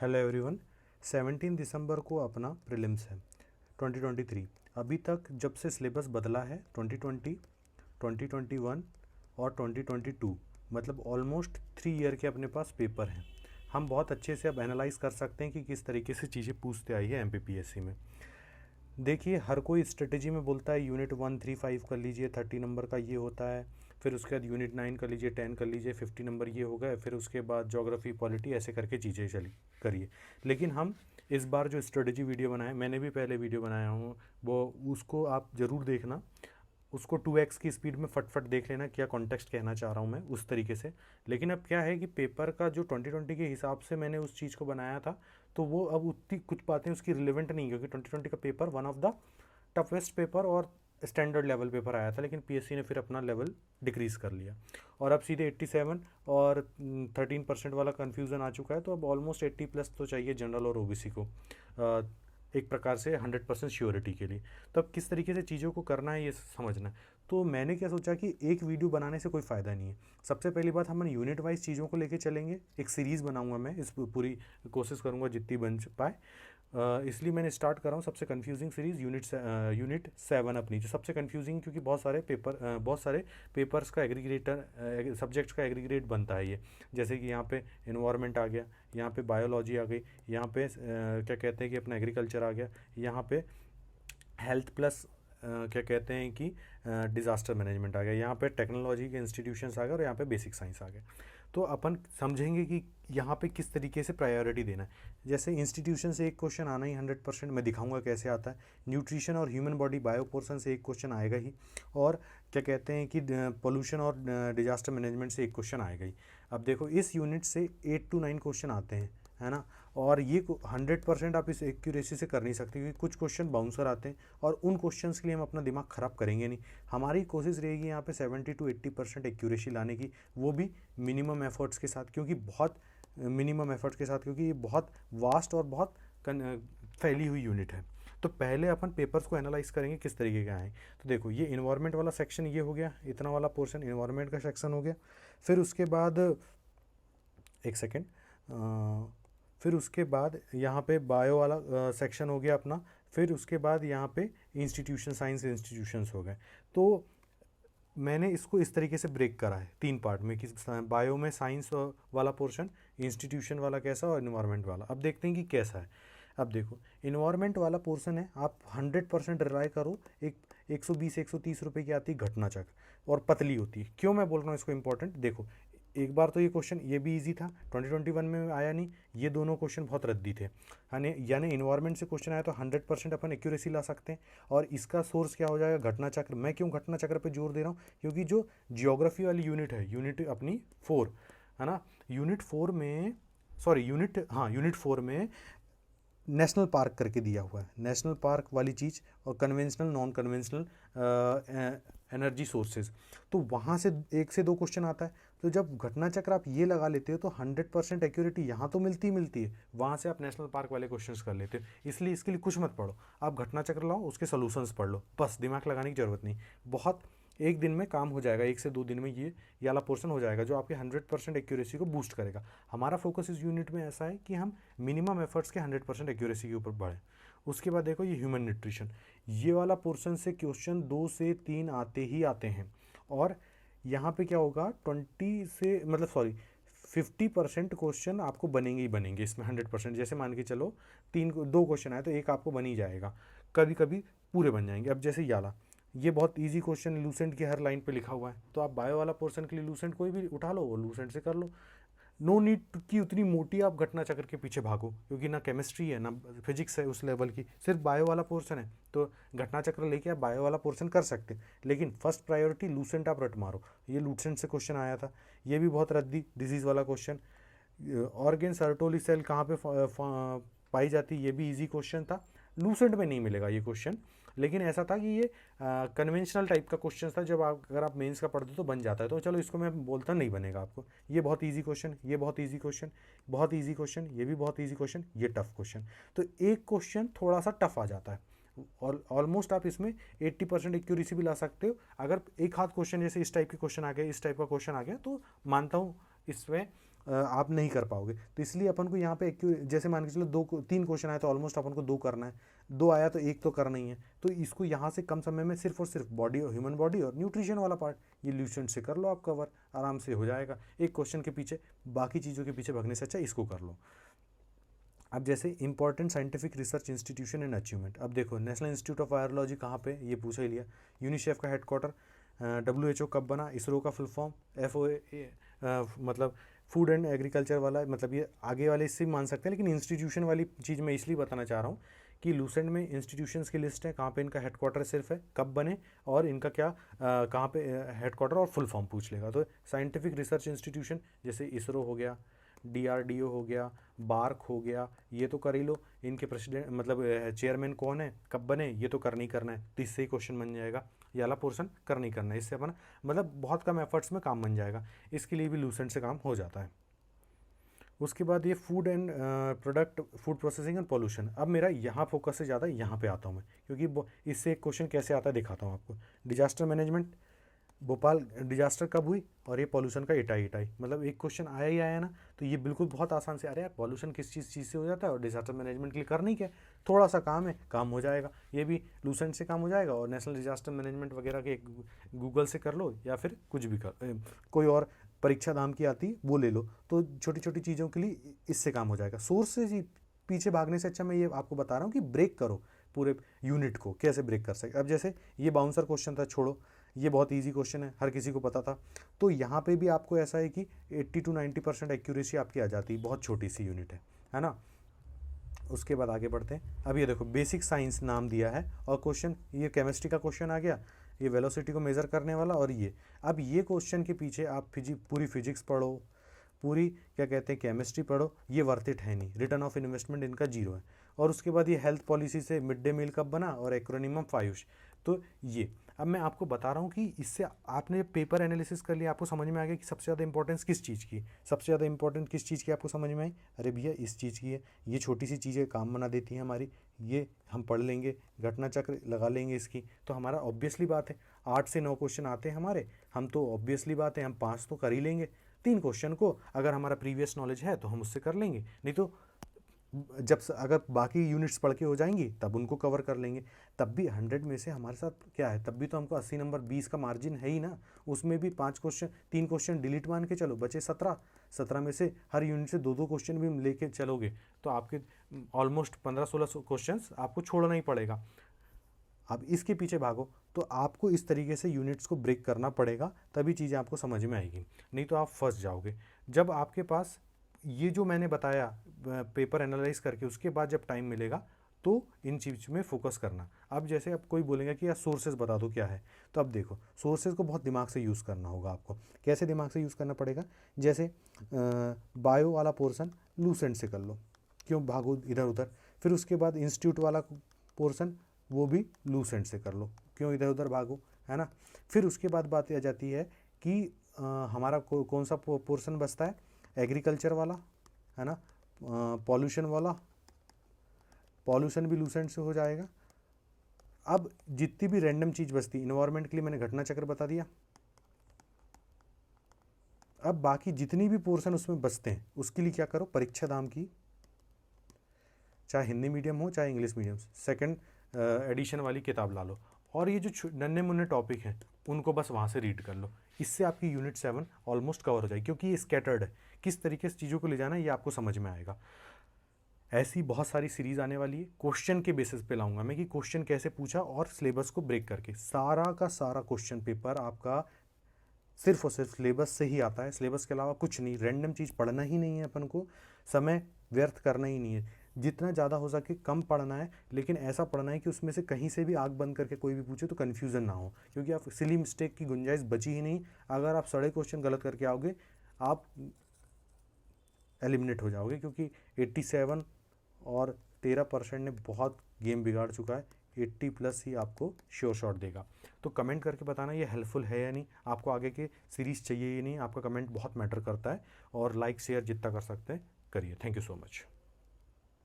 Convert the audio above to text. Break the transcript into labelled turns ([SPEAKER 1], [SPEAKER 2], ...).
[SPEAKER 1] Hello everyone. 17 दिसंबर को अपना prelims है 2023। अभी तक जब से सिलेबस बदला है 2020, 2021 और 2022, मतलब ऑलमोस्ट 3 ईयर के अपने पास पेपर हैं। हम बहुत अच्छे से अब एनालाइज कर सकते हैं कि किस तरीके से चीज़ें पूछते आई है एमपीपीएससी में। देखिए, हर कोई स्ट्रेटेजी में बोलता है यूनिट 135 कर लीजिए, 30 नंबर का ये होता है, फिर उसके बाद यूनिट 9 कर लीजिए, 10 कर लीजिए, 50 नंबर ये हो गए, फिर उसके बाद ज्योग्राफी पॉलिटी ऐसे करके चीज़ें चली करिए। लेकिन हम इस बार जो स्ट्रेटेजी वीडियो बनाए, मैंने भी पहले वीडियो बनाया हूँ, वो उसको आप ज़रूर देखना। उसको 2x की स्पीड में फटफट देख लेना क्या कॉन्टेक्स्ट कहना चाह रहा हूँ मैं उस तरीके से। लेकिन अब क्या है कि पेपर का जो 2020 के हिसाब से मैंने उस चीज़ को बनाया था, तो वो अब उतनी कुछ बातें उसकी रिलेवेंट नहीं, क्योंकि 2020 का paper one of the toughest paper और स्टैंडर्ड लेवल पेपर आया था, लेकिन पीएससी ने फिर अपना लेवल डिक्रीज़ कर लिया और अब सीधे 87 और 13% वाला कन्फ्यूज़न आ चुका है। तो अब ऑलमोस्ट 80+ तो चाहिए जनरल और ओबीसी को, एक प्रकार से 100% श्योरिटी के लिए। तो अब किस तरीके से चीज़ों को करना है ये समझना है। तो मैंने क्या सोचा कि एक वीडियो बनाने से कोई फ़ायदा नहीं है। सबसे पहली बात, हम यूनिट वाइज चीज़ों को लेके चलेंगे, एक सीरीज़ बनाऊंगा मैं, इस पूरी कोशिश करूंगा जितनी बन पाए। इसलिए मैंने स्टार्ट कर रहा हूँ सबसे कंफ्यूजिंग सीरीज़ यूनिट 7 अपनी, जो सबसे कंफ्यूजिंग, क्योंकि बहुत सारे पेपर्स का एग्रीगेटर, सब्जेक्ट्स का एग्रीगेट बनता है ये। जैसे कि यहाँ पे इन्वायरमेंट आ गया, यहाँ पे बायोलॉजी आ गई, यहाँ पे क्या कहते हैं कि अपना एग्रीकल्चर आ गया, यहाँ पे हेल्थ प्लस क्या कहते हैं कि डिज़ास्टर मैनेजमेंट आ गया, यहाँ पे टेक्नोलॉजी के इंस्टीट्यूशंस आ गए और यहाँ पे बेसिक साइंस आ गए। तो अपन समझेंगे कि यहाँ पे किस तरीके से प्रायोरिटी देना है। जैसे इंस्टीट्यूशन से एक क्वेश्चन आना ही 100%, मैं दिखाऊंगा कैसे आता है। न्यूट्रिशन और ह्यूमन बॉडी बायो पोर्शन से एक क्वेश्चन आएगा ही, और क्या कहते हैं कि पोल्यूशन और डिजास्टर मैनेजमेंट से एक क्वेश्चन आएगा ही। अब देखो, इस यूनिट से 8 to 9 क्वेश्चन आते हैं, है ना। और ये 100% आप इस एक्यूरेसी से कर नहीं सकते, क्योंकि कुछ क्वेश्चन बाउंसर आते हैं और उन क्वेश्चंस के लिए हम अपना दिमाग ख़राब करेंगे नहीं। हमारी कोशिश रहेगी यहाँ पे 70 to 80% एक्यूरेसी लाने की, वो भी मिनिमम एफर्ट्स के साथ, क्योंकि ये बहुत वास्ट और बहुत फैली हुई यूनिट है। तो पहले अपन पेपर्स को एनालाइज करेंगे किस तरीके का है। तो देखो, ये इन्वायरमेंट वाला सेक्शन ये हो गया, इतना वाला पोर्शन इन्वायरमेंट का सेक्शन हो गया। फिर उसके बाद एक सेकेंड, फिर उसके बाद यहाँ पे बायो वाला सेक्शन हो गया अपना। फिर उसके बाद यहाँ पे साइंस इंस्टीट्यूशंस हो गए। तो मैंने इसको इस तरीके से ब्रेक करा है 3 पार्ट में, कि बायो में साइंस वाला पोर्शन, इंस्टीट्यूशन वाला कैसा और इन्वायरमेंट वाला। अब देखते हैं कि कैसा है। अब देखो, इन्वायरमेंट वाला पोर्शन है, आप 100% रिलाय करो। एक 120-130 रुपये की आती है घटना चक्र, और पतली होती है। क्यों मैं बोल रहा हूँ इसको इंपॉर्टेंट, देखो एक बार तो ये क्वेश्चन ये भी इजी था, 2021 में आया नहीं। ये दोनों क्वेश्चन बहुत रद्दी थे, यानी इन्वायरमेंट से क्वेश्चन आया तो 100% अपन एक्यूरेसी ला सकते हैं। और इसका सोर्स क्या हो जाएगा, घटना चक्र। मैं क्यों घटना चक्र पे जोर दे रहा हूँ, क्योंकि जो जियोग्राफी वाली यूनिट है, यूनिट अपनी 4 है ना, यूनिट 4 में नेशनल पार्क करके दिया हुआ है। नेशनल पार्क वाली चीज़ और conventional non conventional energy sources, तो वहाँ से 1 से 2 क्वेश्चन आता है। तो जब घटना चक्र आप ये लगा लेते हो तो 100% एक्यूरेटी यहाँ तो मिलती ही मिलती है, वहाँ से आप नेशनल पार्क वाले क्वेश्चंस कर लेते हो। इसलिए इसके लिए कुछ मत पढ़ो, आप घटना चक्र लाओ, उसके सोल्यूशंस पढ़ लो, बस दिमाग लगाने की ज़रूरत नहीं। बहुत एक दिन में काम हो जाएगा, 1 से 2 दिन में ये वाला पोर्शन हो जाएगा, जो आपके 100% एक्यूरेसी को बूस्ट करेगा। हमारा फोकस इस यूनिट में ऐसा है कि हम मिनिमम एफर्ट्स के 100% एक्यूरेसी के ऊपर बढ़ें। उसके बाद देखो, ये ह्यूमन न्यूट्रिशन, ये वाला पोर्शन से क्वेश्चन 2 से 3 आते ही आते हैं। और यहाँ पे क्या होगा, 50% क्वेश्चन आपको बनेंगे ही बनेंगे इसमें 100%। जैसे मान के चलो 2 क्वेश्चन आए तो एक आपको बन ही जाएगा, कभी कभी पूरे बन जाएंगे। अब जैसे ये बहुत इजी क्वेश्चन लूसेंट की हर लाइन पे लिखा हुआ है, तो आप बायो वाला पोर्शन के लिए लूसेंट कोई भी उठा लो, वो लूसेंट से कर लो। नो नीड कि उतनी मोटी आप घटना चक्र के पीछे भागो, क्योंकि ना केमिस्ट्री है ना फिजिक्स है उस लेवल की, सिर्फ बायो वाला पोर्शन है। तो घटना चक्र लेके आप बायो वाला पोर्शन कर सकते हैं, लेकिन फर्स्ट प्रायोरिटी लूसेंट आप रट मारो। ये लूसेंट से क्वेश्चन आया था, ये भी बहुत रद्दी डिजीज़ वाला क्वेश्चन। ऑर्गेन सर्टोली सेल कहाँ पे पाई जाती है, ये भी इजी क्वेश्चन था, लूसेंट में नहीं मिलेगा ये क्वेश्चन। लेकिन ऐसा था कि ये कन्वेंशनल टाइप का क्वेश्चन था, जब अगर आप मेंस का पढ़ते तो बन जाता है। तो चलो इसको मैं बोलता नहीं बनेगा आपको, ये बहुत इजी क्वेश्चन, ये बहुत इजी क्वेश्चन, बहुत इजी क्वेश्चन, ये भी बहुत इजी क्वेश्चन, ये टफ क्वेश्चन। तो एक क्वेश्चन थोड़ा सा टफ आ जाता है, और ऑलमोस्ट आप इसमें 80% एक्यूरेसी भी ला सकते हो। अगर एक हाथ क्वेश्चन जैसे इस टाइप के क्वेश्चन आ गए, इस टाइप का क्वेश्चन आ गया, तो मानता हूँ इसमें आप नहीं कर पाओगे। तो इसलिए अपन को यहाँ पे जैसे मान के चलो 3 क्वेश्चन आए तो ऑलमोस्ट अपन को 2 करना है, 2 आया तो 1 तो करना ही है। तो इसको यहाँ से कम समय में सिर्फ और सिर्फ बॉडी और ह्यूमन बॉडी और न्यूट्रिशन वाला पार्ट ये ल्यूसेंट से कर लो, आप कवर आराम से हो जाएगा। एक क्वेश्चन के पीछे बाकी चीज़ों के पीछे भगने से अच्छा इसको कर लो। अब जैसे important scientific research institution and achievement, अब देखो नेशनल इंस्टीट्यूट ऑफ वायरोलॉजी कहाँ पे, ये पूछा ही लिया। यूनिसेफ का हेडक्वार्टर, WHO कब बना, इसरो का फुल फॉर्म, FOA मतलब फूड एंड एग्रीकल्चर वाला, मतलब ये आगे वाले इससे भी मान सकते हैं, लेकिन इंस्टीट्यूशन वाली चीज़ मैं इसलिए बताना चाह रहा हूँ कि लूसेंट में इंस्टीट्यूशंस की लिस्ट है, कहाँ पे इनका हेडक्वार्टर सिर्फ है, कब बने और इनका क्या कहाँ पे हेडक्वार्टर और फुल फॉर्म पूछ लेगा। तो साइंटिफिक रिसर्च इंस्टीट्यूशन जैसे इसरो हो गया, DRDO हो गया, बार्क हो गया, ये तो कर ही लो। इनके प्रेसिडेंट मतलब चेयरमैन कौन है, कब बने, ये तो करना ही करना है, तो इससे ही क्वेश्चन बन जाएगा। ये वाला पोर्शन करना ही करना है, इससे अपन मतलब बहुत कम एफर्ट्स में काम बन जाएगा। इसके लिए भी लूसेंट से काम हो जाता है। उसके बाद ये food and product, food processing and pollution. अब मेरा यहाँ फोकस से ज़्यादा यहाँ पे आता हूँ मैं, क्योंकि इससे एक क्वेश्चन कैसे आता है दिखाता हूँ आपको। डिजास्टर मैनेजमेंट, भोपाल डिजास्टर कब हुई, और ये पॉल्यूशन का इटाई इटाई, मतलब एक क्वेश्चन आया ही आया ना। तो ये बिल्कुल बहुत आसान से, अरे यार पॉल्यूशन किस चीज़ से हो जाता है और डिजास्टर मैनेजमेंट के लिए करनी क्या, थोड़ा सा काम है, काम हो जाएगा। ये भी लूसेंट से काम हो जाएगा और नेशनल डिजास्टर मैनेजमेंट वगैरह के गूगल से कर लो या फिर कुछ भी कोई और परीक्षा दाम की आती वो ले लो। तो छोटी छोटी चीज़ों के लिए इससे काम हो जाएगा। सोर्स से पीछे भागने से अच्छा मैं ये आपको बता रहा हूँ कि ब्रेक करो पूरे यूनिट को, कैसे ब्रेक कर सके। अब जैसे ये बाउंसर क्वेश्चन था, छोड़ो, ये बहुत इजी क्वेश्चन है, हर किसी को पता था। तो यहाँ पे भी आपको ऐसा है कि 80 to 90% एक्यूरेसी आपकी आ जाती है, बहुत छोटी सी यूनिट है ना। उसके बाद आगे बढ़ते हैं। अब ये देखो बेसिक साइंस नाम दिया है और क्वेश्चन ये केमिस्ट्री का क्वेश्चन आ गया, ये वेलोसिटी को मेज़र करने वाला। और ये अब ये क्वेश्चन के पीछे आप पूरी फिजिक्स पढ़ो, पूरी क्या कहते हैं केमिस्ट्री पढ़ो, ये वर्थ इट है नहीं, रिटर्न ऑफ इन्वेस्टमेंट इनका 0 है। और उसके बाद ये हेल्थ पॉलिसी से मिड डे मील कब बना और एक्रोनिम ऑफ आयुष। तो ये अब मैं आपको बता रहा हूँ कि इससे आपने पेपर एनालिसिस कर लिया, आपको समझ में आ गया कि सबसे ज़्यादा इंपॉर्टेंस किस चीज़ की, सबसे ज़्यादा इंपॉर्टेंट किस चीज़ की आपको समझ में आई। अरे भैया इस चीज़ की है, ये छोटी सी चीज़ें काम बना देती हैं हमारी, ये हम पढ़ लेंगे, घटना चक्र लगा लेंगे इसकी, तो हमारा ऑब्वियसली बात है 8 से 9 क्वेश्चन आते हैं हमारे, हम तो ऑब्वियसली बात है हम 5 तो कर ही लेंगे। 3 क्वेश्चन को अगर हमारा प्रीवियस नॉलेज है तो हम उससे कर लेंगे, नहीं तो अगर बाकी यूनिट्स पढ़ के हो जाएंगी तब उनको कवर कर लेंगे। तब भी 100 में से हमारे साथ क्या है, तब भी तो हमको 80 नंबर 20 का मार्जिन है ही ना। उसमें भी 3 क्वेश्चन डिलीट मान के चलो, बचे 17 में से हर यूनिट से 2 क्वेश्चन भी लेके चलोगे तो आपके ऑलमोस्ट 15-16 क्वेश्चन आपको छोड़ना ही पड़ेगा। अब इसके पीछे भागो तो आपको इस तरीके से यूनिट्स को ब्रेक करना पड़ेगा, तभी चीज़ें आपको समझ में आएगी, नहीं तो आप फंस जाओगे। जब आपके पास ये जो मैंने बताया पेपर एनालाइज करके, उसके बाद जब टाइम मिलेगा तो इन चीज़ में फोकस करना। अब जैसे अब कोई बोलेगा कि यार सोर्सेज बता दो क्या है, तो अब देखो सोर्सेज को बहुत दिमाग से यूज़ करना होगा आपको। कैसे दिमाग से यूज़ करना पड़ेगा, जैसे बायो वाला पोर्सन लूसेंट से कर लो, क्यों भागो इधर उधर। फिर उसके बाद इंस्टीट्यूट वाला पोर्सन वो भी लूसेंट से कर लो, क्यों इधर उधर भागो, है ना। फिर उसके बाद बात आ जाती है कि हमारा कौन सा पोर्सन बचता है, एग्रीकल्चर वाला, है ना, पॉल्यूशन वाला, पॉल्यूशन भी लूसेंट से हो जाएगा। अब जितनी भी रैंडम चीज़ बचती, इन्वायरमेंट के लिए मैंने घटना चक्र बता दिया। अब बाकी जितनी भी पोर्शन उसमें बचते हैं उसके लिए क्या करो, परीक्षा धाम की, चाहे हिंदी मीडियम हो चाहे इंग्लिश मीडियम, सेकंड एडिशन वाली किताब ला लो, और ये जो नन्हे मुन्ने टॉपिक हैं उनको बस वहाँ से रीड कर लो। इससे आपकी यूनिट 7 ऑलमोस्ट कवर हो जाएगी, क्योंकि ये स्कैटर्ड है, किस तरीके से चीज़ों को ले जाना है ये आपको समझ में आएगा। ऐसी बहुत सारी सीरीज़ आने वाली है, क्वेश्चन के बेसिस पे लाऊंगा मैं कि क्वेश्चन कैसे पूछा, और सिलेबस को ब्रेक करके सारा का सारा क्वेश्चन पेपर आपका सिर्फ और सिर्फ सिलेबस से ही आता है, सिलेबस के अलावा कुछ नहीं। रैंडम चीज़ पढ़ना ही नहीं है अपन को, समय व्यर्थ करना ही नहीं है। जितना ज़्यादा हो सके कम पढ़ना है, लेकिन ऐसा पढ़ना है कि उसमें से कहीं से भी आँख बंद करके कोई भी पूछे तो कन्फ्यूज़न ना हो, क्योंकि आप सिली मिस्टेक की गुंजाइश बची ही नहीं। अगर आप सारे क्वेश्चन गलत करके आओगे आप एलिमिनेट हो जाओगे, क्योंकि 87 और 13% ने बहुत गेम बिगाड़ चुका है। 80+ ही आपको श्योर शॉट देगा। तो कमेंट करके बताना ये हेल्पफुल है या नहीं, आपको आगे की सीरीज़ चाहिए या नहीं। आपका कमेंट बहुत मैटर करता है, और लाइक शेयर जितना कर सकते हैं करिए। Thank you so much.